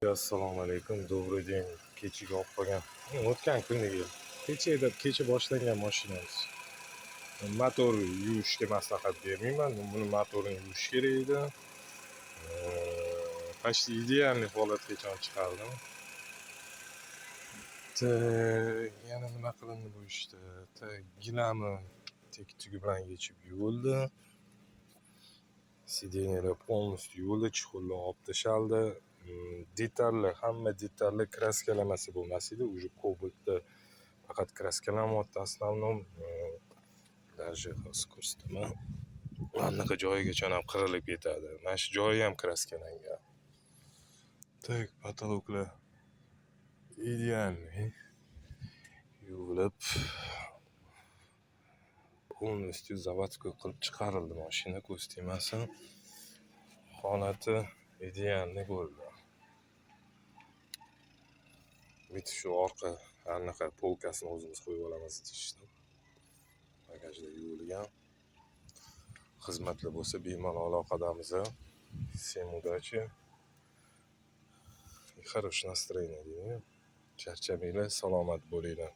Assalomu alaykum, добрый dень. Kechaga olib qolgan. O'tgan kundagi kecha boshlangan mashinamiz. Motor yuvishga maslahat bermayman. Buni motorini yuvish kerak edi. Почти idealniy holatgacha chiqardim. Yana nima qilindi bu ishda? Gilami tugi bilan yechib yuvildi. Sideniyalar полностью yuvildi, chuqurlar olib tashaldi. Detallar, hamma detallar kraskalamasi bo'lmas edi. Уже ko'bikda faqat kraskalamayapti основном. Даже hozir ko'rsataman. Anaqa joyigacha ham qirilib ketadi. Mana shu joyi ham kraskalangan. Tak, потолокlar idealniy yuvilib, полностью заводской qilib chiqarildi mashina, ko'z tegmasin. Holati idealniy bo'ldi. Bitta shu orqa anaqa polkasini o'zimiz qo'yib olamiz deyishdi. Bagajda yuvilgan. Xizmatlar bo'lsa bemalol aloqadamiz. Всем удачи. И хорошего настроения. Charchamanglar, salomat bo'linglar.